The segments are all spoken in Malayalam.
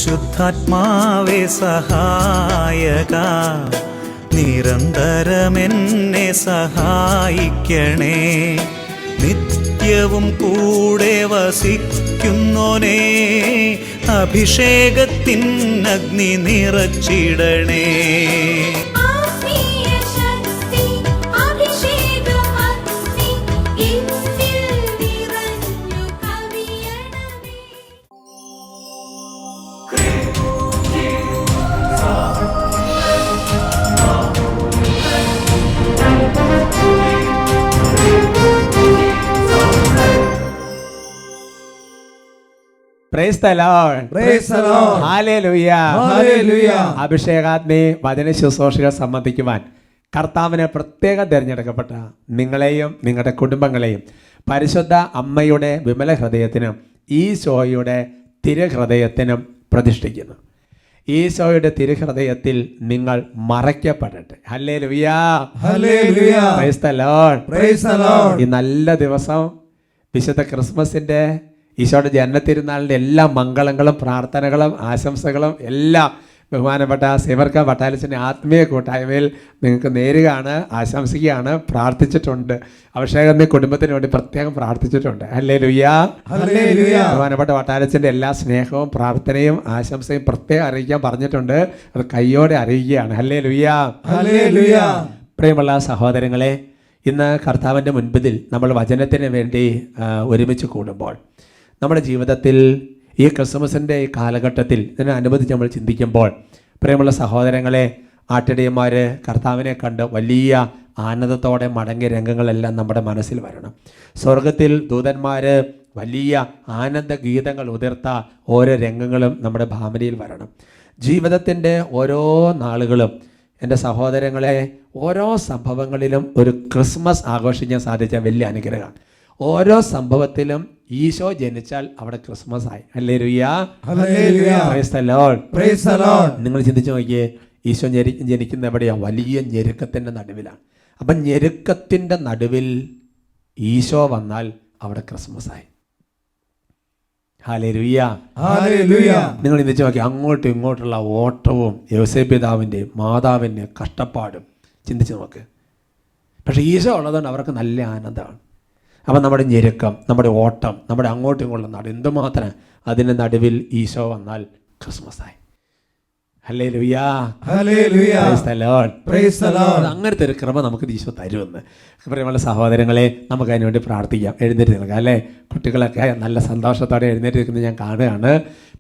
പരിശുദ്ധാത്മാവേ സഹായക, നിരന്തരമെന്നെ സഹായിക്കണേ. നിത്യവും കൂടെ വസിക്കുന്നോനേ, അഭിഷേകത്തിൻ അഗ്നി നിറച്ചിടണേ. Praise the Lord. Praise the Lord. Hallelujah. Hallelujah. അഭിഷേകാഗ്നി വചന ശുശ്രൂഷകൾ സംബന്ധിക്കുവാൻ കർത്താവിനെ പ്രത്യേകം തിരഞ്ഞെടുക്കപ്പെട്ട നിങ്ങളെയും നിങ്ങളുടെ കുടുംബങ്ങളെയും പരിശുദ്ധ അമ്മയുടെ വിമല ഹൃദയത്തിനും ഈശോയുടെ തിരുഹൃദയത്തിനും പ്രതിഷ്ഠിക്കുന്നു. ഈശോയുടെ തിരുഹൃദയത്തിൽ നിങ്ങൾ മറയ്ക്കപ്പെടട്ടെ. ഹല്ലേലൂയ. ഹല്ലേലൂയ. Praise the Lord. Praise the Lord. ഈ നല്ല ദിവസം വിശുദ്ധ ക്രിസ്മസിൻ്റെ ഈശോയുടെ ജന്മത്തിരുന്നാളിൻ്റെ എല്ലാ മംഗളങ്ങളും പ്രാർത്ഥനകളും ആശംസകളും എല്ലാം ബഹുമാനപ്പെട്ട സേവർക്ക വട്ടാലച്ചൻ്റെ ആത്മീയ കൂട്ടായ്മയിൽ നിങ്ങൾക്ക് നേരുകയാണ്, ആശംസിക്കുകയാണ്, പ്രാർത്ഥിച്ചിട്ടുണ്ട്. അഭിഷേകം കുടുംബത്തിന് വേണ്ടി പ്രത്യേകം പ്രാർത്ഥിച്ചിട്ടുണ്ട്. ഹല്ലേലൂയ. ഹല്ലേലൂയ. ബഹുമാനപ്പെട്ട വട്ടാലച്ചൻ്റെ എല്ലാ സ്നേഹവും പ്രാർത്ഥനയും ആശംസയും പ്രത്യേകം അറിയിക്കാൻ പറഞ്ഞിട്ടുണ്ട്. അത് കയ്യോടെ അറിയിക്കുകയാണ്. ഹല്ലേലൂയ. ഹല്ലേലൂയ. പ്രിയമുള്ള സഹോദരങ്ങളെ, ഇന്ന് കർത്താവിൻ്റെ മുൻപിൽ നമ്മൾ വചനത്തിന് വേണ്ടി ഒരുമിച്ച് കൂടുമ്പോൾ നമ്മുടെ ജീവിതത്തിൽ ഈ ക്രിസ്മസിൻ്റെ ഈ കാലഘട്ടത്തിൽ ഇതിനനുബന്ധിച്ച് നമ്മൾ ചിന്തിക്കുമ്പോൾ പ്രിയമുള്ള സഹോദരങ്ങളെ, ആട്ടിടയന്മാർ കർത്താവിനെ കണ്ട് വലിയ ആനന്ദത്തോടെ മടങ്ങിയ രംഗങ്ങളെല്ലാം നമ്മുടെ മനസ്സിൽ വരണം. സ്വർഗത്തിൽ ദൂതന്മാർ വലിയ ആനന്ദ ഗീതങ്ങൾ ഉതിർത്ത ഓരോ രംഗങ്ങളും നമ്മുടെ ഭാവനയിൽ വരണം. ജീവിതത്തിൻ്റെ ഓരോ നാളുകളും എൻ്റെ സഹോദരങ്ങളെ, ഓരോ സംഭവങ്ങളിലും ഒരു ക്രിസ്മസ് ആഘോഷിക്കാൻ സാധിച്ച വലിയ അനുഗ്രഹമാണ്. ഓരോ സംഭവത്തിലും ഈശോ ജനിച്ചാൽ അവിടെ ക്രിസ്മസ് ആയി. ഹല്ലേലൂയ. ഹല്ലേലൂയ. Praise the Lord. Praise the Lord. നിങ്ങൾ ചിന്തിച്ചു നോക്കിയേ, ഈശോ ജനിക്കുന്ന എവിടെയാണ്? വലിയ ഞെരുക്കത്തിൻ്റെ നടുവിലാണ്. അപ്പം ഞെരുക്കത്തിൻ്റെ നടുവിൽ ഈശോ വന്നാൽ അവിടെ ക്രിസ്മസ് ആയി. ഹല്ലേലൂയ. ഹല്ലേലൂയ. നിങ്ങൾ ചിന്തിച്ചു നോക്കി, അങ്ങോട്ടും ഇങ്ങോട്ടുള്ള ഓട്ടവും യോസേപ്പ് പിതാവിൻ്റെയും മാതാവിൻ്റെയും കഷ്ടപ്പാടും ചിന്തിച്ച് നോക്ക്. പക്ഷേ ഈശോ ഉള്ളതുകൊണ്ട് അവർക്ക് നല്ല ആനന്ദമാണ്. അപ്പം നമ്മുടെ ഞെരുക്കം, നമ്മുടെ ഓട്ടം, നമ്മുടെ അങ്ങോട്ടും ഇങ്ങോട്ടുള്ള നാട് എന്തുമാത്രം, അതിൻ്റെ നടുവിൽ ഈശോ വന്നാൽ ക്രിസ്മസ് ആയി. ഹല്ലേലൂയ. ഹല്ലേലൂയ. Praise the Lord. Praise the Lord. അങ്ങനത്തെ ഒരു ക്രമം നമുക്ക് ഈശോ തരുമെന്ന്. പ്രിയമുള്ള സഹോദരങ്ങളെ, നമുക്ക് അതിനുവേണ്ടി പ്രാർത്ഥിക്കാം. എഴുന്നേറ്റ് നിൽക്കാം അല്ലേ? കുട്ടികളൊക്കെ നല്ല സന്തോഷത്തോടെ എഴുന്നേറ്റ് നിൽക്കുന്നത് ഞാൻ കാണുകയാണ്.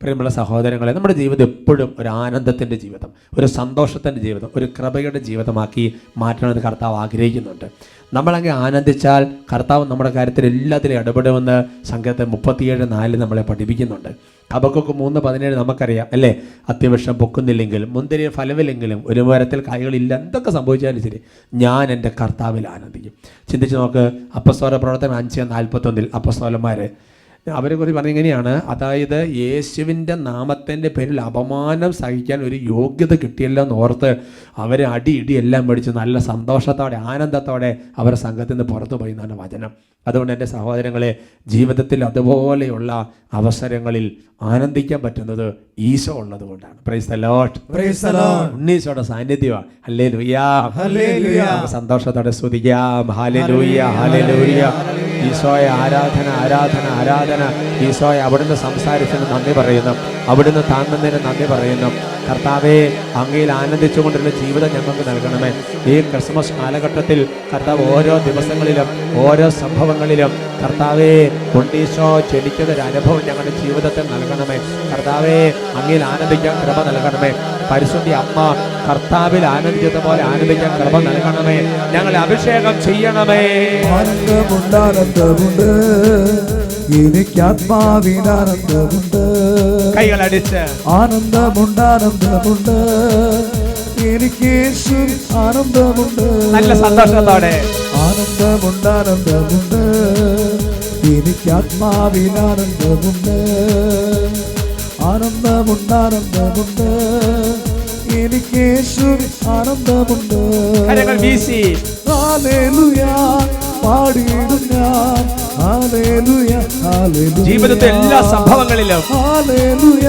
പ്രിയമുള്ള സഹോദരങ്ങളെ, നമ്മുടെ ജീവിതം എപ്പോഴും ഒരു ആനന്ദത്തിൻ്റെ ജീവിതം, ഒരു സന്തോഷത്തിൻ്റെ ജീവിതം, ഒരു കൃപയുടെ ജീവിതമാക്കി മാറ്റണമെന്ന് കർത്താവ് ആഗ്രഹിക്കുന്നുണ്ട്. നമ്മളങ്ങ് ആനന്ദിച്ചാൽ കർത്താവ് നമ്മുടെ കാര്യത്തിൽ എല്ലാത്തിലും ഇടപെടുമെന്ന് സങ്കീർത്തനം 37:4 നമ്മളെ പഠിപ്പിക്കുന്നുണ്ട്. ഹബക്കൂക്ക് 3:17 നമുക്കറിയാം അല്ലേ? അത്യവൃക്ഷം പൊക്കുന്നില്ലെങ്കിലും മുന്തിരിയ ഫലമില്ലെങ്കിലും ഒരു മരത്തിൽ കായ്കളില്ല, എന്തൊക്കെ സംഭവിച്ചാലും ശരി, ഞാൻ എൻ്റെ കർത്താവിൽ ആനന്ദിക്കും. ചിന്തിച്ച് നോക്ക്, അപ്പസ്തോല പ്രവർത്തനം 5:41 അപ്പസ്തോലന്മാർ അവരെക്കുറിച്ച് പറഞ്ഞിങ്ങനെയാണ്, അതായത് യേശുവിൻ്റെ നാമത്തിൻ്റെ പേരിൽ അപമാനം സഹിക്കാൻ ഒരു യോഗ്യത കിട്ടിയല്ലോ എന്ന് ഓർത്ത് അവർ ഇടി എല്ലാം മേടിച്ച് നല്ല സന്തോഷത്തോടെ ആനന്ദത്തോടെ അവർ സംഘത്തിൽ നിന്ന് പുറത്തു പോയി എന്നാണ് വചനം. അതുകൊണ്ട് എൻ്റെ സഹോദരങ്ങളെ, ജീവിതത്തിൽ അതുപോലെയുള്ള അവസരങ്ങളിൽ ആനന്ദിക്കാൻ പറ്റുന്നത് ഈശോ ഉള്ളത് കൊണ്ടാണ്. Praise the Lord. Praise the Lord. ഉണ്ണീശോയുടെ സാന്നിധ്യമാണ്. ഹല്ലേലൂയ. ഹല്ലേലൂയ. സന്തോഷത്തോടെ സ്തുതിക്കാം. ഹല്ലേലൂയ. ഹല്ലേലൂയ. ഈശോയെ ആരാധന, ആരാധന, ആരാധന. ഈശോയെ അവിടുന്ന് സംസാരിച്ചതിന് നന്ദി പറയുന്നു, അവിടുന്ന് താങ്ങുന്നതിന് നന്ദി പറയുന്നു. കർത്താവെ, അങ്ങയിൽ ആനന്ദിച്ചുകൊണ്ടുള്ള ജീവിതം ഞങ്ങൾക്ക് നൽകണമേ. ഈ ക്രിസ്മസ് കാലഘട്ടത്തിൽ കർത്താവ് ഓരോ ദിവസങ്ങളിലും ഓരോ സംഭവങ്ങളിലും കർത്താവെ കൊണ്ടീശോ ജനിക്കുന്നൊരു അനുഭവം ഞങ്ങളുടെ ജീവിതത്തിൽ നൽകണമേ. കർത്താവെ, അങ്ങയിൽ ആനന്ദിക്കാൻ കൃപ നൽകണമേ. പരിശുദ്ധി അമ്മ കർത്താവിൽ ആനന്ദിച്ചതുപോലെ ആനന്ദിക്കാൻ കൃപ നൽകണമേ. ഞങ്ങളെ അഭിഷേകം ചെയ്യണമേ. ആനന്ദമുണ്ട്, എനിക്ക് ആത്മാവിനാനന്ദമുണ്ട്. കൈകളടിച്ച് ആനന്ദമുണ്ട്, ആനന്ദമുണ്ട്, എനിക്ക് യേശു ആനന്ദമുണ്ട്. നല്ല സന്തോഷത്തോടെ ആനന്ദമുണ്ട്, ആനന്ദമുണ്ട്, എനിക്ക് ആത്മാവിനാനന്ദമുണ്ട്. ആനന്ദമുണ്ട്, ആനന്ദമുണ്ട്, എനിക്ക് യേശു ആനന്ദമുണ്ട്. കരങ്ങൾ വീശി ഹല്ലേലൂയ പാടിയിടും ഞാൻ. Hallelujah, hallelujah. ജീവിതത്തിലെ എല്ലാ സംഭവങ്ങളിലും ഹല്ലേലൂയ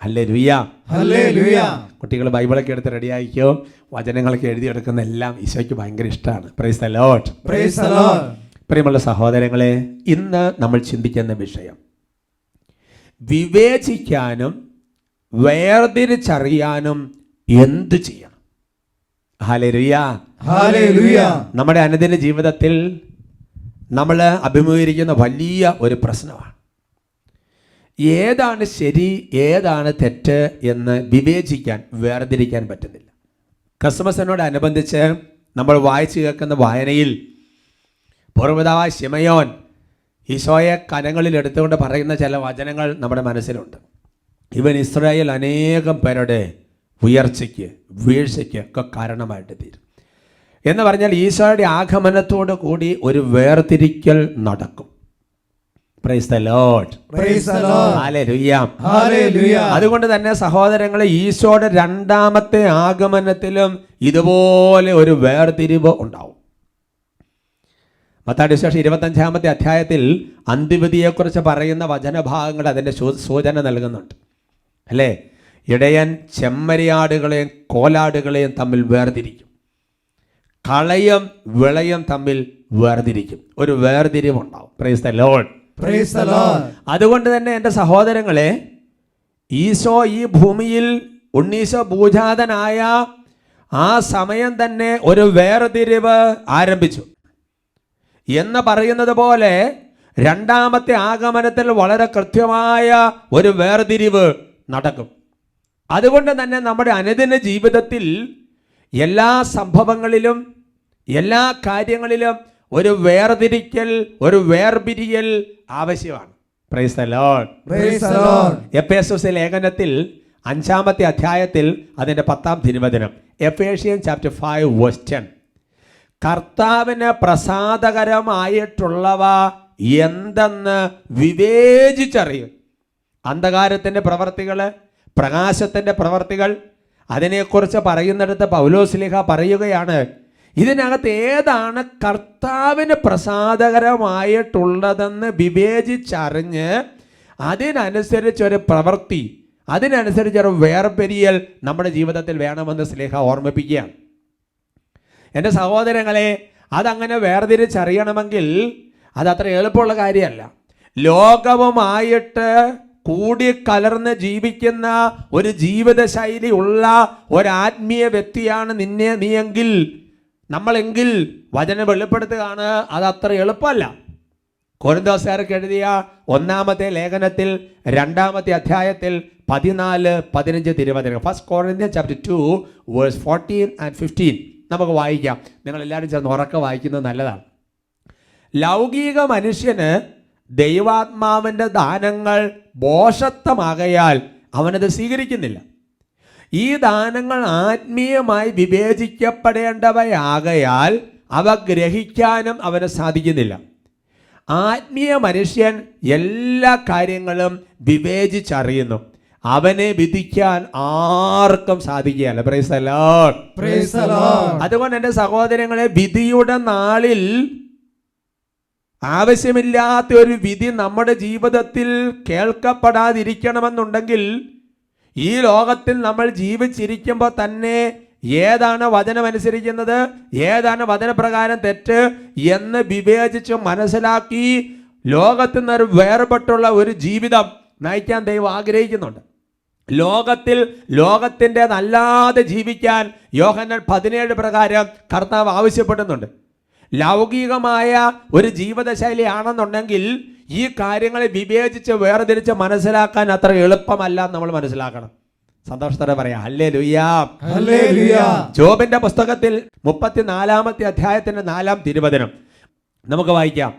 ഹല്ലേലൂയ. ഹല്ലേലൂയ. കുട്ടികൾ ബൈബിളൊക്കെ എടുത്ത് റെഡിയായിക്കോ. വചനങ്ങളൊക്കെ എഴുതിയെടുക്കുന്ന എല്ലാം ഈശോയ്ക്ക് ഭയങ്കര ഇഷ്ടമാണ്. Price the Lord. Praise the Lord. പ്രിയമുള്ള സഹോദരങ്ങളെ, ഇന്ന് നമ്മൾ ചിന്തിക്കുന്ന വിഷയം വിവേചിക്കാനും വേർതിരിച്ചറിയാനും എന്തു ചെയ്യണം. ഹല്ലേലൂയ. ഹല്ലേലൂയ. നമ്മുടെ അനുദിന ജീവിതത്തിൽ നമ്മൾ അഭിമുഖീകരിക്കുന്ന വലിയ ഒരു പ്രശ്നമാണ് ഏതാണ് ശരി ഏതാണ് തെറ്റ് എന്ന് വിവേചിക്കാൻ വേർതിരിക്കാൻ പറ്റുന്നില്ല. ക്രിസ്മസിനോടനുബന്ധിച്ച് നമ്മൾ വായിച്ചു കേൾക്കുന്ന വായനയിൽ പൂർവ്വപിതാവായ ശിമയോൻ ഈശോയെ കരങ്ങളിൽ എടുത്തുകൊണ്ട് പറയുന്ന ചില വചനങ്ങൾ നമ്മുടെ മനസ്സിലുണ്ട്. ഇവൻ ഇസ്രായേൽ അനേകം പേരുടെ ഉയർച്ചയ്ക്ക് വീഴ്ചയ്ക്ക് ഒക്കെ കാരണമായിട്ട് തീരും എന്ന് പറഞ്ഞാൽ ഈശോയുടെ ആഗമനത്തോടു കൂടി ഒരു വേർതിരിക്കൽ നടക്കും. Price the Lord. Praise the Lord. Hallelujah. Hallelujah. അതുകൊണ്ട് തന്നെ സഹോദരങ്ങളെ, ഈശോയുടെ രണ്ടാമത്തെ ആഗമനത്തിലും ഇതുപോലെ ഒരു വേർതിരിവ് ഉണ്ടാവും. മത്തായിയുടെ സുവിശേഷം 25-ാമത്തെ അധ്യായത്തിൽ അന്ത്യവിധിയെക്കുറിച്ച് പറയുന്ന വചനഭാഗങ്ങൾ അതിൻ്റെ സൂചന നൽകുന്നുണ്ട് അല്ലേ. ഇടയൻ ചെമ്മരിയാടുകളെയും കോലാടുകളെയും തമ്മിൽ വേർതിരിക്കും, കളയും വിളയും തമ്മിൽ വേർതിരിക്കും. ഒരു വേർതിരിവുണ്ടാവും. Praise the Lord. Praise the Lord. അതുകൊണ്ട് തന്നെ എൻ്റെ സഹോദരങ്ങളെ, ഈശോ ഈ ഭൂമിയിൽ ഉണ്ണീശോ ഭൂജാതനായ ആ സമയം തന്നെ ഒരു വേർതിരിവ് ആരംഭിച്ചു എന്ന് പറയുന്നത് പോലെ രണ്ടാമത്തെ ആഗമനത്തിൽ വളരെ കൃത്യമായ ഒരു വേർതിരിവ് നടക്കും. അതുകൊണ്ട് തന്നെ നമ്മുടെ അനുദിന ജീവിതത്തിൽ എല്ലാ സംഭവങ്ങളിലും എല്ലാ കാര്യങ്ങളിലും ഒരു വേർതിരിക്കൽ, ഒരു വേർപിരിയൽ ആവശ്യമാണ്. Praise the Lord. Praise the Lord. Ephesians ലേഖനത്തിൽ 5-ാമത്തെ അധ്യായത്തിൽ അതിൻ്റെ 10-ാം തിരുവചനം, എഫേഷ്യൻസ് ചാപ്റ്റർ 5:10, കർത്താവിന് പ്രസാദകരമായിട്ടുള്ളവ എന്തെന്ന് വിവേചിച്ചറിയും. അന്ധകാരത്തിൻ്റെ പ്രവർത്തികൾ, പ്രകാശത്തിൻ്റെ പ്രവർത്തികൾ, അതിനെക്കുറിച്ച് പറയുന്നിടത്ത് പൗലോസ്ലീഹ പറയുകയാണ്, ഇതിനകത്ത് ഏതാണ് കർത്താവിന് പ്രസാദകരമായിട്ടുള്ളതെന്ന് വിവേചിച്ചറിഞ്ഞ് അതിനനുസരിച്ചൊരു പ്രവൃത്തി, അതിനനുസരിച്ചൊരു വേർപിരിയൽ നമ്മുടെ ജീവിതത്തിൽ വേണമെന്ന് സ്ലീഹ ഓർമ്മിപ്പിക്കുകയാണ്. എൻ്റെ സഹോദരങ്ങളെ, അതങ്ങനെ വേർതിരിച്ചറിയണമെങ്കിൽ അതത്ര എളുപ്പമുള്ള കാര്യമല്ല. ലോകവുമായിട്ട് കൂടിക്കലർന്ന് ജീവിക്കുന്ന ഒരു ജീവിതശൈലി ഉള്ള ഒരാത്മീയ വ്യക്തിയാണ് നീയെങ്കിൽ, നമ്മളെങ്കിൽ വചനം വെളിപ്പെടുത്തുകയാണ് അതത്ര എളുപ്പമല്ല. കൊരിന്തോസ്യർക്ക് എഴുതിയ 1-ാമത്തെ ലേഖനത്തിൽ 2-ാമത്തെ അധ്യായത്തിൽ 14-15 തിരുവചനങ്ങൾ, 1 Corinthians chapter 2:14-15 നമുക്ക് വായിക്കാം. നിങ്ങളെല്ലാവരും ചേർന്ന് ഉറക്കെ വായിക്കുന്നത് നല്ലതാണ്. ലൗകിക മനുഷ്യന് ദൈവാത്മാവിൻ്റെ ദാനങ്ങൾ ഭോഷത്വമാകയാൽ അവനത് സ്വീകരിക്കുന്നില്ല. ഈ ദാനങ്ങൾ ആത്മീയമായി വിവേചിക്കപ്പെടേണ്ടവയാകയാൽ അവ ഗ്രഹിക്കാനും അവന് സാധിക്കുന്നില്ല. ആത്മീയ മനുഷ്യൻ എല്ലാ കാര്യങ്ങളും വിവേചിച്ചറിയുന്നു, അവനെ വിധിക്കാൻ ആർക്കും സാധിക്കുകയല്ല. Praise the Lord. Praise the Lord. അതുകൊണ്ട് എൻ്റെ സഹോദരങ്ങളെ, വിധിയുടെ നാളിൽ ആവശ്യമില്ലാത്ത ഒരു വിധി നമ്മുടെ ജീവിതത്തിൽ കേൾക്കപ്പെടാതിരിക്കണമെന്നുണ്ടെങ്കിൽ ഈ ലോകത്തിൽ നമ്മൾ ജീവിച്ചിരിക്കുമ്പോൾ തന്നെ ഏതാണ് വചനമനുസരിക്കുന്നത്, ഏതാണ് വചനപ്രകാരം തെറ്റ് എന്ന് വിവേചിച്ച് മനസ്സിലാക്കി ലോകത്തിൽ നിന്ന് വേർപെട്ടുള്ള ഒരു ജീവിതം നയിക്കാൻ ദൈവം ആഗ്രഹിക്കുന്നുണ്ട്. ലോകത്തിൻ്റെതല്ലാതെ ജീവിക്കാൻ യോഹന്നാൻ 17 പ്രകാരം കർത്താവ് ആവശ്യപ്പെടുന്നുണ്ട്. ലൗകികമായ ഒരു ജീവിതശൈലി ആണെന്നുണ്ടെങ്കിൽ ഈ കാര്യങ്ങളെ വിവേചിച്ച് വേർതിരിച്ച് മനസ്സിലാക്കാൻ അത്ര എളുപ്പമല്ല നമ്മൾ മനസ്സിലാക്കണം. സന്തോഷത്തോടെ പറയാം ഹല്ലേലൂയ. ഹല്ലേലൂയ. ജോബിന്റെ പുസ്തകത്തിൽ 34-ാമത്തെ അധ്യായത്തിന്റെ 4-ാം തിരുവചനം നമുക്ക് വായിക്കാം.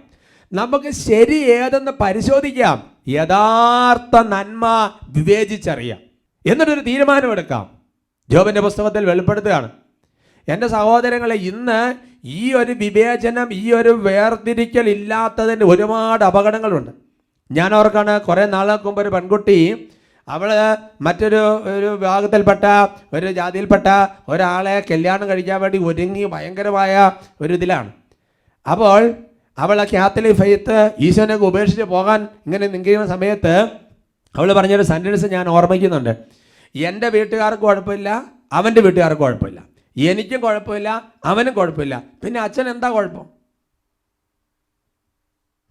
നമുക്ക് ശരി ഏതെന്ന് പരിശോധിക്കാം, യഥാർത്ഥ നന്മ വിവേചിച്ചറിയാം, എന്നിട്ടൊരു തീരുമാനമെടുക്കാം. ജോബിന്റെ പുസ്തകത്തിൽ വെളിപ്പെടുത്തുകയാണ്. എൻ്റെ സഹോദരങ്ങളെ, ഇന്ന് ഈ ഒരു വിവേചനം, ഈ ഒരു വേർതിരിക്കൽ ഇല്ലാത്തതിന് ഒരുപാട് അപകടങ്ങളുണ്ട്. ഞാൻ ഓർക്കാണ്, കുറേ നാളുകൾക്ക് മുമ്പ് ഒരു പെൺകുട്ടി, അവൾ മറ്റൊരു വിഭാഗത്തിൽപ്പെട്ട ഒരു ജാതിയിൽപ്പെട്ട ഒരാളെ കല്യാണം കഴിക്കാൻ വേണ്ടി ഒരുങ്ങി ഭയങ്കരമായ ഒരു ഇതിലാണ്. അപ്പോൾ അവൾ കാത്തലിക് ഫെയ്ത്ത് ഈശോനെ ഉപേക്ഷിച്ച് പോകാൻ ഇങ്ങനെ നിൽക്കുന്ന സമയത്ത് അവൾ പറഞ്ഞൊരു സെൻറ്റൻസ് ഞാൻ ഓർമ്മിക്കുന്നുണ്ട്. എൻ്റെ വീട്ടുകാർക്ക് കുഴപ്പമില്ല, അവൻ്റെ വീട്ടുകാർക്ക് കുഴപ്പമില്ല, എനിക്കും കുഴപ്പമില്ല, അവനും കുഴപ്പമില്ല, പിന്നെ അച്ഛൻ എന്താ കുഴപ്പം?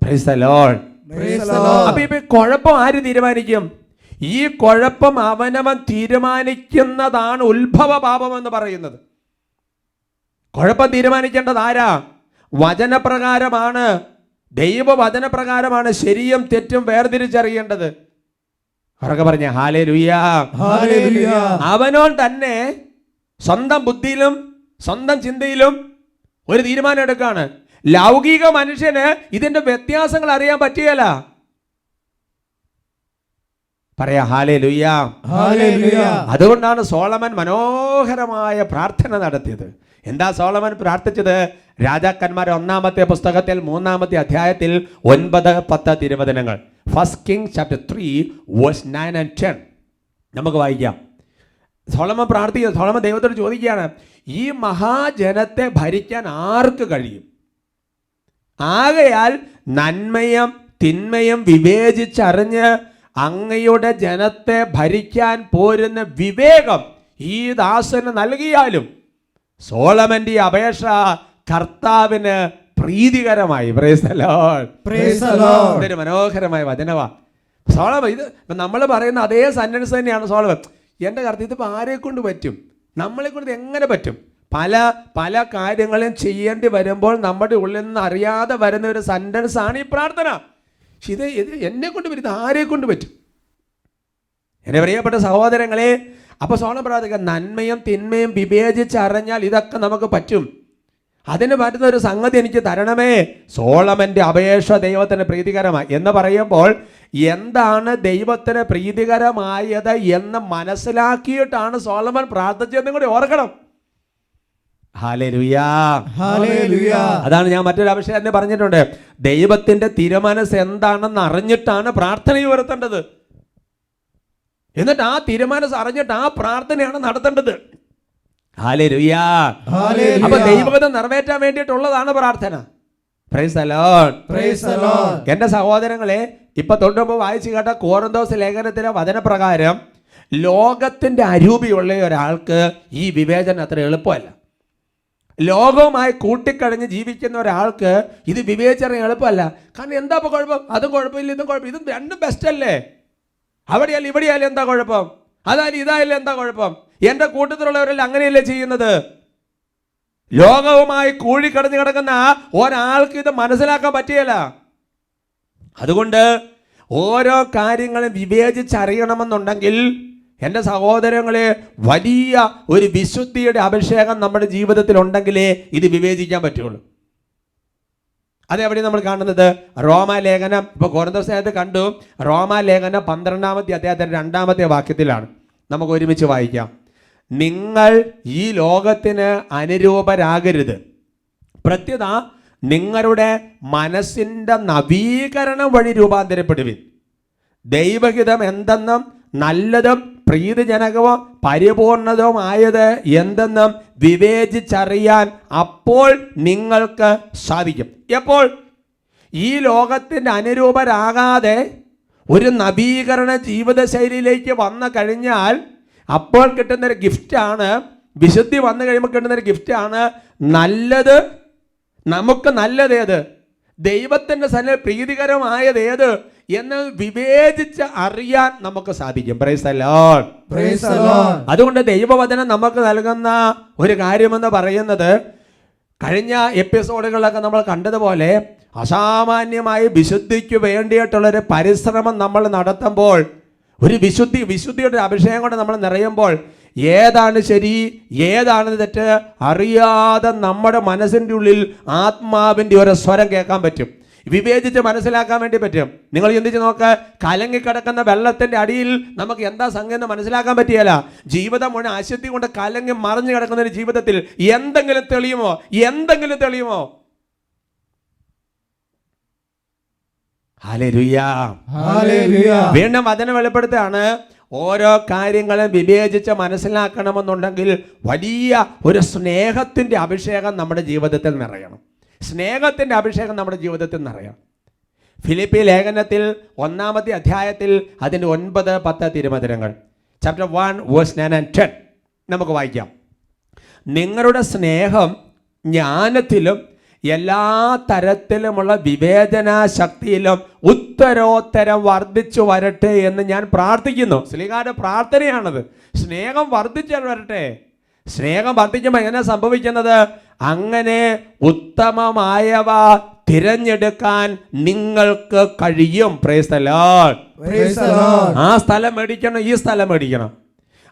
Price the Lord. അപ്പൊ ഇപ്പൊ കുഴപ്പം ആര് തീരുമാനിക്കും? ഈ കുഴപ്പം അവനവൻ തീരുമാനിക്കുന്നതാണ് ഉത്ഭവ പാപം എന്ന് പറയുന്നത്. കുഴപ്പം തീരുമാനിക്കേണ്ടത് ആരാ? വചനപ്രകാരമാണ്, ദൈവവചനപ്രകാരമാണ് ശരിയും തെറ്റും വേർതിരിച്ചറിയേണ്ടത്. ഉറക്കെ പറഞ്ഞ ഹല്ലേലൂയ. അവനോൻ തന്നെ സ്വന്തം ബുദ്ധിയിലും സ്വന്തം ചിന്തയിലും ഒരു തീരുമാനം എടുക്കാണ്. ലൗകിക മനുഷ്യന് ഇതിന്റെ വ്യത്യാസങ്ങൾ അറിയാൻ പറ്റുകയില്ല. പറയാ ഹല്ലേലൂയ. അതുകൊണ്ടാണ് സോളമൻ മനോഹരമായ പ്രാർത്ഥന നടത്തിയത്. എന്താ സോളമൻ പ്രാർത്ഥിച്ചത്? രാജാക്കന്മാർ 1-ാമത്തെ പുസ്തകത്തിൽ 3-ാമത്തെ അധ്യായത്തിൽ 9, 10 തിരുവചനങ്ങൾ. First king chapter 3 verse 9 and 10 നമുക്ക് വായിക്കാം. സോളമൻ പ്രാർത്ഥിക്കുക. സോളമൻ ദൈവത്തോട് ചോദിക്കുകയാണ്, ഈ മഹാജനത്തെ ഭരിക്കാൻ ആർക്ക് കഴിയും? ആകയാൽ നന്മയും തിന്മയും വിവേചിച്ചറിഞ്ഞ് അങ്ങയുടെ ജനത്തെ ഭരിക്കാൻ പോരുന്ന വിവേകം ഈ ദാസന് നൽകിയാലും. സോളമന്റെ അപേക്ഷ കർത്താവിന് പ്രീതികരമായി. Price the Lord. ഇതൊരു മനോഹരമായ വചനവാ. സോളമൻ ഇത് നമ്മൾ പറയുന്ന അതേ സെന്റൻസ് തന്നെയാണ് സോളമൻ. എൻ്റെ കർത്താവ് ഇതിപ്പോൾ ആരെ കൊണ്ട് പറ്റും? നമ്മളെ കൊണ്ട് എങ്ങനെ പറ്റും? പല പല കാര്യങ്ങളും ചെയ്യേണ്ടി വരുമ്പോൾ നമ്മുടെ ഉള്ളിൽ നിന്ന് അറിയാതെ വരുന്ന ഒരു സെന്റൻസ് ആണ് ഈ പ്രാർത്ഥന. ഇത് എന്നെ കൊണ്ട് പറ്റും, ഇത് ആരെ കൊണ്ട് പറ്റും? എൻ്റെ പ്രിയപ്പെട്ട സഹോദരങ്ങളെ, അപ്പോൾ സോളമൻ പ്രാർത്ഥിക്കുക, നന്മയും തിന്മയും വിവേചിച്ചറിഞ്ഞാൽ ഇതൊക്കെ നമുക്ക് പറ്റും. അതിന് പറ്റുന്ന ഒരു സംഗതി എനിക്ക് തരണമേ. സോളമന്റെ അപേക്ഷ ദൈവത്തിന് പ്രീതികരമായി എന്ന് പറയുമ്പോൾ എന്താണ് ദൈവത്തിന് പ്രീതികരമായത് എന്ന് മനസ്സിലാക്കിയിട്ടാണ് സോളമൻ പ്രാർത്ഥിച്ചതെന്നും കൂടി ഓർക്കണം. ഹല്ലേലൂയ. അതാണ് ഞാൻ മറ്റൊരു അപേക്ഷ തന്നെ പറഞ്ഞിട്ടുണ്ട്. ദൈവത്തിന്റെ തിരുമനസ് എന്താണെന്ന് അറിഞ്ഞിട്ടാണ് പ്രാർത്ഥന ഉയർത്തേണ്ടത്. എന്നിട്ട് ആ തീരുമാനം അറിഞ്ഞിട്ട് ആ പ്രാർത്ഥനയാണ് നടത്തേണ്ടത്. ഹല്ലേലൂയ. അപ്പൊ ദൈവഹിതം നിറവേറ്റാൻ വേണ്ടിയിട്ടുള്ളതാണ് പ്രാർത്ഥന. Price the Lord. എന്റെ സഹോദരങ്ങളെ, ഇപ്പൊ തൊട്ടുമ്പോ വായിച്ചു കേട്ട കോറിന്തോസ് ലേഖനത്തിലെ വചനപ്രകാരം ലോകത്തിന്റെ അരൂപിയുള്ള ഒരാൾക്ക് ഈ വിവേചനം അത്ര എളുപ്പമല്ല. ലോകവുമായി കൂട്ടിക്കഴിഞ്ഞ് ജീവിക്കുന്ന ഒരാൾക്ക് ഇത് വിവേചനം എളുപ്പമല്ല. കാരണം എന്താ ഇപ്പൊ കുഴപ്പം? അതും കുഴപ്പമില്ല, ഇതും കുഴപ്പം, ഇതും രണ്ടും ബെസ്റ്റ് അല്ലേ? അവിടെയല്ല ഇവിടെയായാലും എന്താ കുഴപ്പം? അതായാലും ഇതായാലും എന്താ കുഴപ്പം? എൻ്റെ കൂട്ടത്തിലുള്ളവരെല്ലാം അങ്ങനെയല്ലേ ചെയ്യുന്നത്? ലോകവുമായി കൂടിക്കടഞ്ഞു കിടക്കുന്ന ഒരാൾക്ക് ഇത് മനസ്സിലാക്കാൻ പറ്റിയല്ല. അതുകൊണ്ട് ഓരോ കാര്യങ്ങളും വിവേചിച്ചറിയണമെന്നുണ്ടെങ്കിൽ എൻ്റെ സഹോദരങ്ങളെ, വലിയ ഒരു വിശുദ്ധിയുടെ അഭിഷേകം നമ്മുടെ ജീവിതത്തിൽ ഉണ്ടെങ്കിലേ ഇത് വിവേചിക്കാൻ പറ്റുള്ളൂ. അതെവിടെ നമ്മൾ കാണുന്നത്? റോമാലേഖനം, ഇപ്പോൾ കൊരിന്തോസിനകത്ത് കണ്ടു. റോമാലേഖനം 12-ാമത്തെ അധ്യായത്തിൻ്റെ 2-ാമത്തെ വാക്യത്തിലാണ്. നമുക്ക് ഒരുമിച്ച് വായിക്കാം. നിങ്ങൾ ഈ ലോകത്തിന് അനുരൂപരാകരുത്, പ്രത്യുത നിങ്ങളുടെ മനസ്സിൻ്റെ നവീകരണം വഴി രൂപാന്തരപ്പെടുവിൻ. ദൈവഹിതം എന്തെന്നും നല്ലതും പ്രീതിജനകവും പരിപൂർണതവുമായത് എന്തെന്നും വിവേചിച്ചറിയാൻ അപ്പോൾ നിങ്ങൾക്ക് സാധിക്കും. എപ്പോൾ? ഈ ലോകത്തിൻ്റെ അനുരൂപരാകാതെ ഒരു നവീകരണ ജീവിതശൈലിയിലേക്ക് വന്നു കഴിഞ്ഞാൽ അപ്പോൾ കിട്ടുന്നൊരു ഗിഫ്റ്റാണ്, വിശുദ്ധി വന്നു കഴിയുമ്പോൾ കിട്ടുന്നൊരു ഗിഫ്റ്റാണ് നല്ലത്. നമുക്ക് നല്ലതേത്, ദൈവത്തിൻ്റെ സന്നിധിയിൽ പ്രീതികരമായത് ഏത് എന്ന് വിവേചിച്ച് അറിയാൻ നമുക്ക് സാധിക്കും. Price the Lord. അതുകൊണ്ട് ദൈവവചനം നമുക്ക് നൽകുന്ന ഒരു കാര്യമെന്ന് പറയുന്നത്, കഴിഞ്ഞ എപ്പിസോഡുകളിലൊക്കെ നമ്മൾ കണ്ടതുപോലെ അസാമാന്യമായി വിശുദ്ധിക്ക് വേണ്ടിയിട്ടുള്ളൊരു പരിശ്രമം നമ്മൾ നടത്തുമ്പോൾ, ഒരു വിശുദ്ധിയുടെ അഭിഷേകം കൊണ്ട് നമ്മൾ നിറയുമ്പോൾ ഏതാണ് ശരി ഏതാണ് തെറ്റ് അറിയാതെ നമ്മുടെ മനസ്സിൻ്റെ ഉള്ളിൽ ആത്മാവിൻ്റെ ഒരു സ്വരം കേൾക്കാൻ പറ്റും, വിവേചിച്ച് മനസ്സിലാക്കാൻ വേണ്ടി പറ്റും. നിങ്ങൾ ചിന്തിച്ച് നോക്ക്, കലങ്ങിക്കിടക്കുന്ന വെള്ളത്തിൻ്റെ അടിയിൽ നമുക്ക് എന്താ സംഗതി എന്ന് മനസ്സിലാക്കാൻ പറ്റിയല്ല. ജീവിതം മുഴുവൻ അശുദ്ധി കൊണ്ട് കലങ്ങി മറിഞ്ഞു കിടക്കുന്ന ഒരു ജീവിതത്തിൽ എന്തെങ്കിലും തെളിയുമോ? എന്തെങ്കിലും തെളിയുമോ? ഹല്ലേലൂയ. വീണ്ടും വചനം വെളിപ്പെടുത്തുകയാണ്, ഓരോ കാര്യങ്ങളും വിവേചിച്ച് മനസ്സിലാക്കണമെന്നുണ്ടെങ്കിൽ വലിയ ഒരു സ്നേഹത്തിൻ്റെ അഭിഷേകം നമ്മുടെ ജീവിതത്തിൽ നിറയണം. സ്നേഹത്തിൻ്റെ അഭിഷേകം നമ്മുടെ ജീവിതത്തിൽ നിറയണം. ഫിലിപ്പി ലേഖനത്തിൽ 1-ാമത്തെ അധ്യായത്തിൽ അതിൻ്റെ 9-10 തിരുവചനങ്ങൾ, ചാപ്റ്റർ 1 വേഴ്സ് 9 and 10 നമുക്ക് വായിക്കാം. നിങ്ങളുടെ സ്നേഹം ജ്ഞാനത്തിലും എല്ലാ തരത്തിലുമുള്ള വിവേചന ശക്തിയിലും ഉത്തരോത്തരം വർദ്ധിച്ചു വരട്ടെ എന്ന് ഞാൻ പ്രാർത്ഥിക്കുന്നു. ശ്രീകാരുടെ പ്രാർത്ഥനയാണത്. സ്നേഹം വർദ്ധിച്ചു വരട്ടെ. സ്നേഹം വർദ്ധിക്കുമ്പോൾ എങ്ങനെ സംഭവിക്കുന്നത്? അങ്ങനെ ഉത്തമമായവ തിരഞ്ഞെടുക്കാൻ നിങ്ങൾക്ക് കഴിയും. Price the Lord. ആ സ്ഥലം മേടിക്കണം, ഈ സ്ഥലം മേടിക്കണം.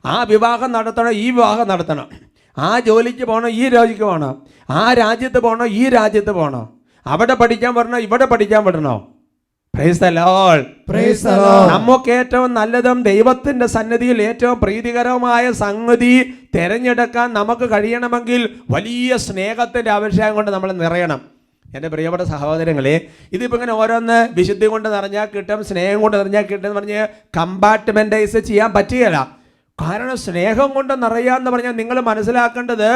ആ വിവാഹം നടത്തണം, ഈ വിവാഹം നടത്തണം. ആ ജോലിക്ക് പോകണം, ഈ ജോലിക്ക് പോകണം. ആ രാജ്യത്ത് പോകണോ, ഈ രാജ്യത്ത് പോകണോ. അവിടെ പഠിക്കാൻ പറ്റണോ, ഇവിടെ പഠിക്കാൻ പറ്റണോ. Price the Lord. നമുക്ക് ഏറ്റവും നല്ലതും ദൈവത്തിന്റെ സന്നിധിയിൽ ഏറ്റവും പ്രീതികരമായ സംഗതി തിരഞ്ഞെടുക്കാൻ നമുക്ക് കഴിയണമെങ്കിൽ വലിയ സ്നേഹത്തിന്റെ അഭിഷേകം കൊണ്ട് നമ്മൾ നിറയണം. എൻ്റെ പ്രിയപ്പെട്ട സഹോദരങ്ങളെ, ഇതിപ്പോൾ ഇങ്ങനെ ഓരോന്ന് വിശുദ്ധി കൊണ്ട് നിറഞ്ഞാൽ കിട്ടും, സ്നേഹം കൊണ്ട് നിറഞ്ഞാൽ കിട്ടും എന്ന് പറഞ്ഞ് കമ്പാർട്ട്മെൻറ്റൈസ് ചെയ്യാൻ പറ്റുകയില്ല. കാരണം സ്നേഹം കൊണ്ട് നിറയാന്ന് പറഞ്ഞാൽ നിങ്ങൾ മനസ്സിലാക്കേണ്ടത്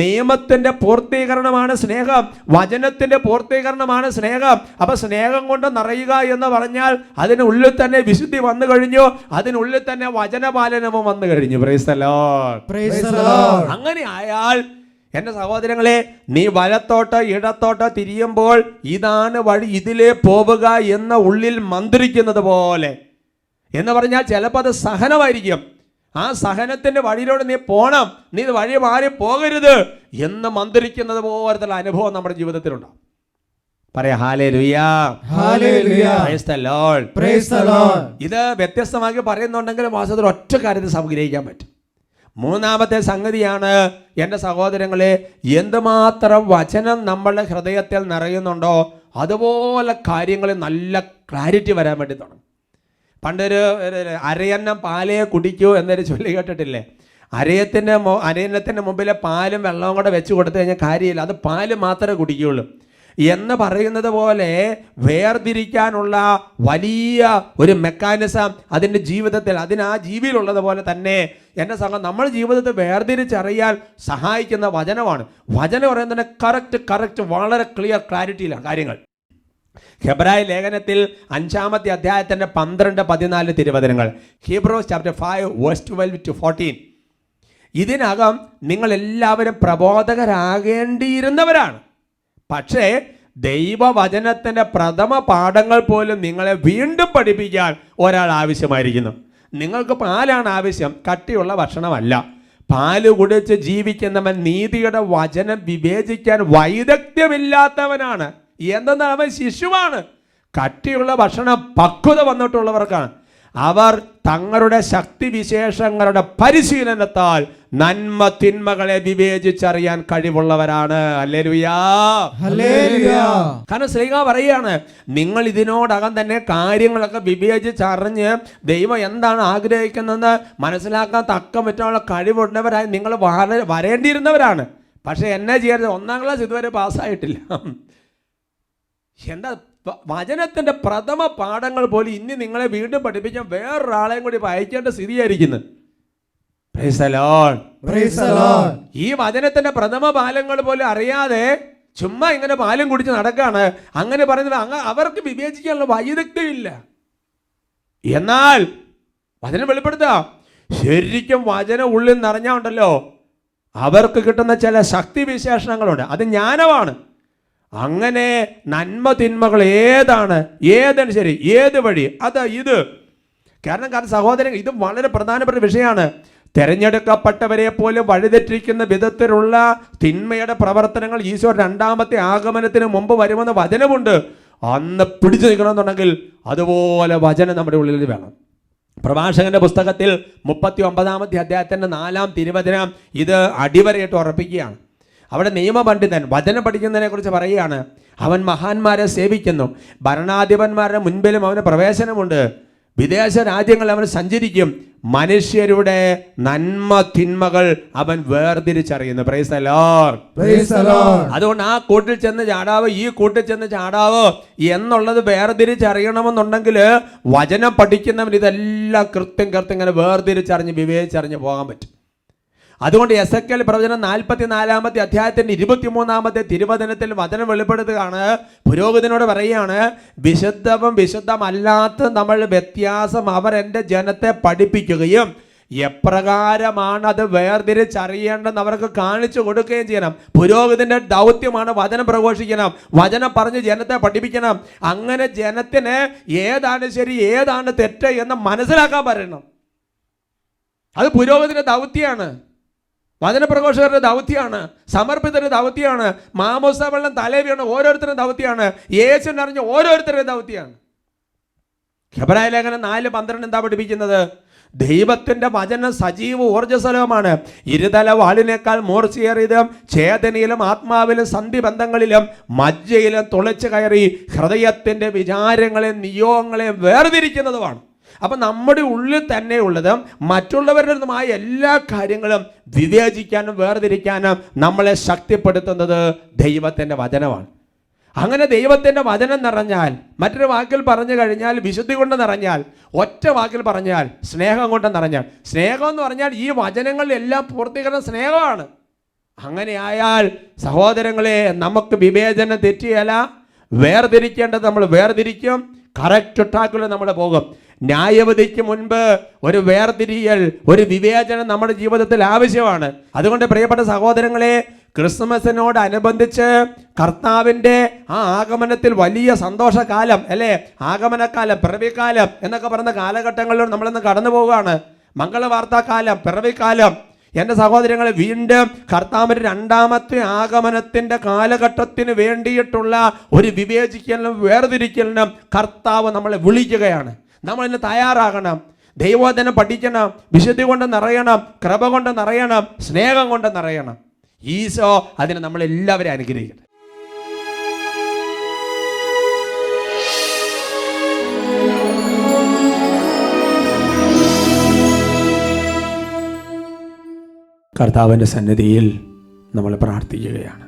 നിയമത്തിൻ്റെ പൂർത്തീകരണമാണ് സ്നേഹം, വചനത്തിൻ്റെ പൂർത്തീകരണമാണ് സ്നേഹം. അപ്പം സ്നേഹം കൊണ്ട് നിറയുക എന്ന് പറഞ്ഞാൽ അതിനുള്ളിൽ തന്നെ വിശുദ്ധി വന്നു കഴിഞ്ഞു, അതിനുള്ളിൽ തന്നെ വചനപാലനവും വന്നു കഴിഞ്ഞു. Price the Lord. അങ്ങനെ ആയാൽ എൻ്റെ സഹോദരങ്ങളെ, നീ വലത്തോട്ട് ഇടത്തോട്ട് തിരിയുമ്പോൾ ഇതാണ് വഴി, ഇതിലേ പോവുക എന്ന ഉള്ളിൽ മന്ത്രിക്കുന്നത് പോലെ. എന്ന് പറഞ്ഞാൽ ചിലപ്പോൾ അത് സഹനമായിരിക്കും. ആ സഹനത്തിന്റെ വഴിയിലൂടെ നീ പോണം, നീ വഴി മാറി പോകരുത് എന്ന് മന്ത്രിക്കുന്നത് പോലത്തെ അനുഭവം നമ്മുടെ ജീവിതത്തിലുണ്ടാവും. പറയാ ഹല്ലേലൂയാ, ഹല്ലേലൂയാ, praise the Lord, praise the Lord. ഇത് വ്യത്യസ്തമാക്കി പറയുന്നുണ്ടെങ്കിൽ മാസത്തിൽ ഒറ്റ കാര്യത്തിൽ സംഗ്രഹിക്കാൻ പറ്റും. മൂന്നാമത്തെ സംഗതിയാണ് എൻ്റെ സഹോദരങ്ങളെ, എന്തുമാത്രം വചനം നമ്മളുടെ ഹൃദയത്തിൽ നിറയുന്നുണ്ടോ അതുപോലെ കാര്യങ്ങളിൽ നല്ല ക്ലാരിറ്റി വരാൻ വേണ്ടി തുടങ്ങും. പണ്ടൊരു അരയന്നം പാലയെ കുടിക്കൂ എന്നൊരു ചൊല്ലി കേട്ടിട്ടില്ലേ? അരയന്നത്തിൻ്റെ മുമ്പിലെ പാലും വെള്ളവും കൂടെ വെച്ച് കൊടുത്തു കഴിഞ്ഞാൽ കാര്യമില്ല, അത് പാല് മാത്രമേ കുടിക്കുകയുള്ളൂ എന്ന് പറയുന്നത് പോലെ വേർതിരിക്കാനുള്ള വലിയ ഒരു മെക്കാനിസം അതിൻ്റെ ജീവിതത്തിൽ, ആ ജീവിയിലുള്ളത് പോലെ തന്നെ എൻ്റെ സംഘം നമ്മുടെ ജീവിതത്തെ വേർതിരിച്ചറിയാൻ സഹായിക്കുന്ന വചനമാണ്. വചനം പറയുന്നത് കറക്റ്റ് വളരെ ക്ലിയർ ക്ലാരിറ്റിയിലാണ് കാര്യങ്ങൾ. ഹെബ്രായ ലേഖനത്തിൽ 5-ാമത്തെ അധ്യായത്തിൻ്റെ 12-14 തിരുവചനങ്ങൾ, ഹീബ്രോസ് ചാപ്റ്റർ 5 വേഴ്സ് 12 to 14. ഇതിനകം നിങ്ങളെല്ലാവരും പ്രബോധകരാകേണ്ടിയിരുന്നവരാണ്, പക്ഷേ ദൈവവചനത്തിൻ്റെ പ്രഥമ പാഠങ്ങൾ പോലും നിങ്ങളെ വീണ്ടും പഠിപ്പിക്കാൻ ഒരാൾ ആവശ്യമായിരിക്കുന്നു. നിങ്ങൾക്ക് പാലാണ് ആവശ്യം, കട്ടിയുള്ള ഭക്ഷണമല്ല. പാല് കുടിച്ച് ജീവിക്കുന്നവൻ നീതിയുടെ വചനം വിവേചിക്കാൻ വൈദഗ്ധ്യമില്ലാത്തവനാണ്. എന്തെന്നാൽ അവൻ ശിശുവാണ്. കട്ടിയുള്ള ഭക്ഷണം പക്വത വന്നിട്ടുള്ളവർക്കാണ്. അവർ തങ്ങളുടെ ശക്തിവിശേഷങ്ങളുടെ പരിശീലനത്താൽ നന്മ തിന്മകളെ വിവേചിച്ചറിയാൻ കഴിവുള്ളവരാണ്. ഹല്ലേലൂയാ, ഹല്ലേലൂയാ. കാരണം ശ്രീകാ പറയാണ്, നിങ്ങൾ ഇതിനോടകം തന്നെ കാര്യങ്ങളൊക്കെ വിവേചിച്ചറിഞ്ഞ് ദൈവം എന്താണ് ആഗ്രഹിക്കുന്നതെന്ന് മനസ്സിലാക്കാൻ തക്കം പറ്റാനുള്ള കഴിവുള്ളവരായി നിങ്ങൾ വരേണ്ടിയിരുന്നവരാണ്. പക്ഷെ എന്നാ ചെയ്യരുത്, 1-ാം ക്ലാസ് ഇതുവരെ പാസ്സായിട്ടില്ല. എന്താ വചനത്തിൻ്റെ പ്രഥമ പാഠങ്ങൾ പോലും ഇനി നിങ്ങളെ വീണ്ടും പഠിപ്പിക്കാൻ വേറൊരാളെയും കൂടി അയക്കേണ്ട സ്ഥിതിയായിരിക്കുന്നു. Praise the Lord, praise the Lord. ഈ വചനത്തിന്റെ പ്രഥമ പാലങ്ങൾ പോലും അറിയാതെ ചുമ്മാ ഇങ്ങനെ പാലും കുടിച്ച് നടക്കാണ്. അങ്ങനെ പറയുന്നത് അവർക്ക് വിവേചിക്കാനുള്ള വൈദഗ്ധ്യമില്ല. എന്നാൽ വചനം വെളിപ്പെടുത്താം, ശരിക്കും വചനം ഉള്ളിൽ നിറഞ്ഞുണ്ടല്ലോ, അവർക്ക് കിട്ടുന്ന ചില ശക്തി വിശേഷണങ്ങളുണ്ട്. അത് ജ്ഞാനമാണ്. അങ്ങനെ നന്മ തിന്മകൾ ഏതാണ് ശരി, ഏത് വഴി, ഇത്. കാരണം സഹോദരൻ, ഇത് വളരെ പ്രധാനപ്പെട്ട വിഷയമാണ്. തെരഞ്ഞെടുക്കപ്പെട്ടവരെ പോലും വഴിതെറ്റിക്കുന്ന വിധത്തിലുള്ള തിന്മയുടെ പ്രവർത്തനങ്ങൾ ഈശോ 2-ാമത്തെ ആഗമനത്തിന് മുമ്പ് വരുമെന്ന് വചനമുണ്ട്. അന്ന് പിടിച്ചു നിൽക്കണമെന്നുണ്ടെങ്കിൽ അതുപോലെ വചനം നമ്മുടെ ഉള്ളിൽ വേണം. പ്രഭാഷകന്റെ പുസ്തകത്തിൽ 39-ാമത്തെ അധ്യായത്തിൻ്റെ 4-ാം തിരുവചനം ഇത് അടിവരയിട്ട് ഉറപ്പിക്കുകയാണ്. അവിടെ നിയമപണ്ഡിതൻ വചനം പഠിക്കുന്നതിനെ കുറിച്ച് പറയുകയാണ്. അവൻ മഹാന്മാരെ സേവിക്കുന്നു, ഭരണാധിപന്മാരുടെ മുൻപിലും അവന് പ്രവേശനമുണ്ട്, വിദേശ രാജ്യങ്ങളിൽ അവൻ സഞ്ചരിക്കും, മനുഷ്യരുടെ നന്മ തിന്മകൾ അവൻ വേർതിരിച്ചറിയുന്നു. Praise the Lord, praise the Lord. അതുകൊണ്ട് ആ കൂട്ടിൽ ചെന്ന് ചാടാവോ ഈ കൂട്ടിൽ ചെന്ന് ചാടാവോ എന്നുള്ളത് വേർതിരിച്ചറിയണമെന്നുണ്ടെങ്കിൽ വചനം പഠിക്കുന്നവൻ ഇതെല്ലാം കൃത്യം ഇങ്ങനെ വേർതിരിച്ചറിഞ്ഞ് വിവേചിച്ചറിഞ്ഞ് പോകാൻ പറ്റും. അതുകൊണ്ട് എസെക്കേൽ പ്രവചനം 44-ാമത്തെ അധ്യായത്തിന്റെ 23-ാമത്തെ തിരുവചനത്തിൽ വചനം വെളിപ്പെടുത്തുകയാണ്. പുരോഹിതനോട് പറയുകയാണ്, വിശുദ്ധമല്ലാത്ത നമ്മൾ വ്യത്യാസം അവർ എൻ്റെ ജനത്തെ പഠിപ്പിക്കുകയും എപ്രകാരമാണ് അത് വേർതിരിച്ചറിയേണ്ടെന്ന് അവർക്ക് കാണിച്ചു കൊടുക്കുകയും ചെയ്യണം. പുരോഹിതന്റെ ദൗത്യമാണ് വചനം പ്രഘോഷിക്കണം, വചനം പറഞ്ഞ് ജനത്തെ പഠിപ്പിക്കണം. അങ്ങനെ ജനത്തിന് ഏതാണ് ശരി ഏതാണ് തെറ്റ് എന്ന് മനസ്സിലാക്കാൻ പറയണം. അത് പുരോഹിതന്റെ ദൗത്യമാണ്, വചനപ്രഘോഷകരുടെ ദൗത്യമാണ്, സമർപ്പിതരുടെ ദൗത്യമാണ്, മാമോസ വെള്ളം തലേ വീണ ഓരോരുത്തരുടെ ദൗത്യമാണ്, യേശുവിനെ അറിഞ്ഞ ഓരോരുത്തരുടെ ദൗത്യമാണ്. ഹെബ്രായ ലേഖനം 4:12 എന്താ പഠിപ്പിക്കുന്നത്? ദൈവത്തിന്റെ വചനം സജീവ ഊർജ്ജസ്വലവുമാണ്, ഇരുതല വാളിനേക്കാൾ മൂർച്ചയേറിയതും ചേതനയിലും ആത്മാവിലും സന്ധിബന്ധങ്ങളിലും മജ്ജയിലും തുളച്ചു കയറി ഹൃദയത്തിന്റെ വിചാരങ്ങളെയും നിയോഗങ്ങളെയും വേർതിരിക്കുന്നതുമാണ്. അപ്പം നമ്മുടെ ഉള്ളിൽ തന്നെ ഉള്ളതും മറ്റുള്ളവരുടേതുമായ എല്ലാ കാര്യങ്ങളും വിവേചിക്കാനും വേർതിരിക്കാനും നമ്മളെ ശക്തിപ്പെടുത്തുന്നത് ദൈവത്തിൻ്റെ വചനമാണ്. അങ്ങനെ ദൈവത്തിൻ്റെ വചനം നിറഞ്ഞാൽ, മറ്റൊരു വാക്കിൽ പറഞ്ഞു കഴിഞ്ഞാൽ വിശുദ്ധി കൊണ്ട് നിറഞ്ഞാൽ, ഒറ്റ വാക്കിൽ പറഞ്ഞാൽ സ്നേഹം കൊണ്ട് നിറഞ്ഞാൽ, സ്നേഹം എന്ന് പറഞ്ഞാൽ ഈ വചനങ്ങളിലെല്ലാം പൂർത്തീകരണം സ്നേഹമാണ്. അങ്ങനെയായാൽ സഹോദരങ്ങളെ, നമുക്ക് വിവേചനം തെറ്റിയല്ല, വേർതിരിക്കേണ്ടത് നമ്മൾ വേർതിരിക്കും, കറക്റ്റ് ട്രാക്കിൽ നമ്മൾ പോകും. ന്യായവിധിക്ക് മുൻപ് ഒരു വേർതിരിയൽ, ഒരു വിവേചനം നമ്മുടെ ജീവിതത്തിൽ ആവശ്യമാണ്. അതുകൊണ്ട് പ്രിയപ്പെട്ട സഹോദരങ്ങളെ, ക്രിസ്മസിനോടനുബന്ധിച്ച് കർത്താവിൻ്റെ ആ ആഗമനത്തിൽ വലിയ സന്തോഷകാലം അല്ലേ, ആഗമനക്കാലം, പിറവിക്കാലം എന്നൊക്കെ പറയുന്ന കാലഘട്ടങ്ങളിലൂടെ നമ്മളിന്ന് കടന്നു പോവുകയാണ്. മംഗളവാർത്താക്കാലം, പിറവിക്കാലം. എൻ്റെ സഹോദരങ്ങളെ, വീണ്ടും കർത്താവിൻ്റെ രണ്ടാമത്തെ ആഗമനത്തിൻ്റെ കാലഘട്ടത്തിന് വേണ്ടിയിട്ടുള്ള ഒരു വിവേചിക്കലിനും വേർതിരിക്കലിനും കർത്താവ് നമ്മളെ വിളിക്കുകയാണ്. നമ്മളിന്ന് തയ്യാറാകണം, ദൈവവചനം പഠിക്കണം, വിശുദ്ധി കൊണ്ട് നിറയണം, കൃപ കൊണ്ട് നിറയണം, സ്നേഹം കൊണ്ട് നിറയണം. ഈശോ അതിനെ നമ്മളെല്ലാവരെയും അനുഗ്രഹിക്കട്ടെ. കർത്താവിൻ്റെ സന്നിധിയിൽ നമ്മൾ പ്രാർത്ഥിക്കുകയാണ്.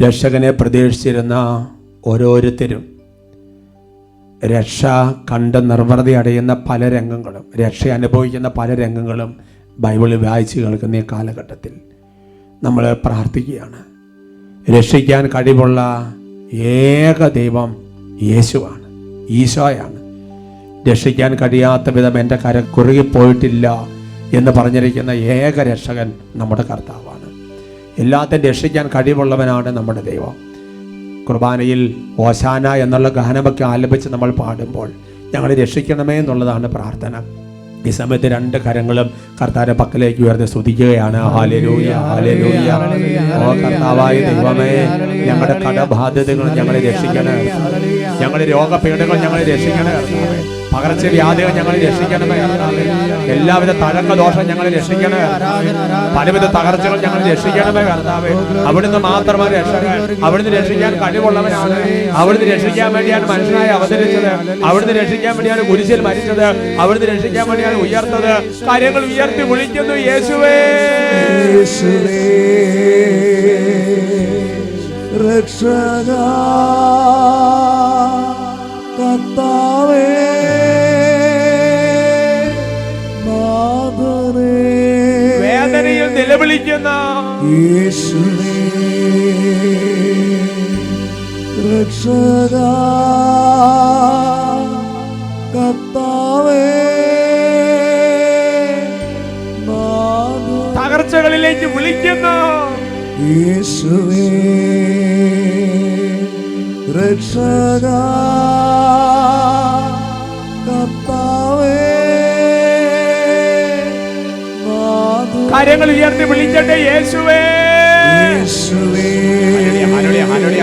രക്ഷകനെ പ്രതീക്ഷിച്ചിരുന്ന ഓരോരുത്തരും രക്ഷ കണ്ട് നിർവൃതി അടയുന്ന പല രംഗങ്ങളും, രക്ഷ അനുഭവിക്കുന്ന പല രംഗങ്ങളും ബൈബിളിൽ വായിച്ച് കേൾക്കുന്ന ഈ കാലഘട്ടത്തിൽ നമ്മൾ പ്രാർത്ഥിക്കുകയാണ്. രക്ഷിക്കാൻ കഴിവുള്ള ഏക ദൈവം യേശുവാണ്, ഈശോയാണ്. രക്ഷിക്കാൻ കഴിയാത്ത വിധം എൻ്റെ കരം കുറുകിപ്പോയിട്ടില്ല എന്ന് പറഞ്ഞിരിക്കുന്ന ഏക രക്ഷകൻ നമ്മുടെ കർത്താവാണ്. എല്ലാത്തിനും രക്ഷിക്കാൻ കഴിവുള്ളവനാണ് നമ്മുടെ ദൈവം. കുർബാനയിൽ ഓശാന എന്നുള്ള ഗാനമൊക്കെ ആലപിച്ച് നമ്മൾ പാടുമ്പോൾ ഞങ്ങളെ രക്ഷിക്കണമേ എന്നുള്ളതാണ് പ്രാർത്ഥന. ഈ സമയത്ത് രണ്ട് കരങ്ങളും കർത്താവിന്റെ പക്കലേക്ക് ഉയർത്തി സ്തുതിക്കുകയാണ്. Hallelujah, hallelujah. ഓ കർത്താവായ ദൈവമേ, ഞങ്ങളുടെ കടബാധ്യതകൾ ഞങ്ങളെ രക്ഷിക്കണേ, ഞങ്ങളുടെ രോഗപീഠകൾ ഞങ്ങളെ രക്ഷിക്കണേ, പകർച്ചവ്യാധികൾ ഞങ്ങളെ രക്ഷിക്കണമേ, എല്ലാവിധ തഴക്ക ദോഷം ഞങ്ങളെ രക്ഷിക്കണേ, പലവിധ തകർച്ചകൾ ഞങ്ങളെ രക്ഷിക്കണമേ കർത്താവേ. അവിടുന്ന് മാത്രമാണ് രക്ഷകൻ, അവിടുന്ന് രക്ഷിക്കാൻ കഴിവുള്ളവനാണ്. അവിടുന്ന് രക്ഷിക്കാൻ വേണ്ടിയാണ് മനുഷ്യനായി അവതരിച്ചത്, അവിടുന്ന് രക്ഷിക്കാൻ വേണ്ടിയാണ് കുരിശിൽ മരിച്ചത്, അവിടുന്ന് രക്ഷിക്കാൻ വേണ്ടിയാണ് ഉയർത്തത്. കാര്യങ്ങൾ ഉയർത്തി വിളിക്കുന്നു, യേശുവേ, യേശുവേ രക്ഷകാ കർത്താവേ നാഥനേ, വേദനയിൽ നിലവിളിക്കുന്ന യേശുവേ രക്ഷകാ കർത്താവേ നാഥനേ, തകർച്ചകളിലേക്ക് വിളിക്കുന്നു യേശുവേ രക്ഷകാ കർത്താവേ നാഥനേ. കാര്യങ്ങൾ ഉയർത്തി വിളിക്കട്ടെ, യേശുവേ, യേശുവേ ഹല്ലേലൂയ, ഹല്ലേലൂയ, ഹല്ലേലൂയ,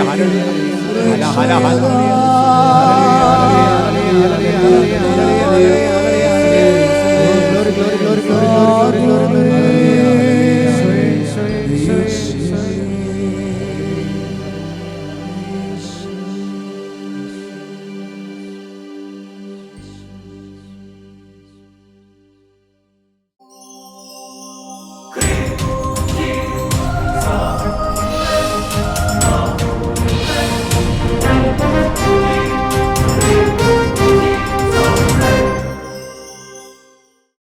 ഹല്ലേലൂയ.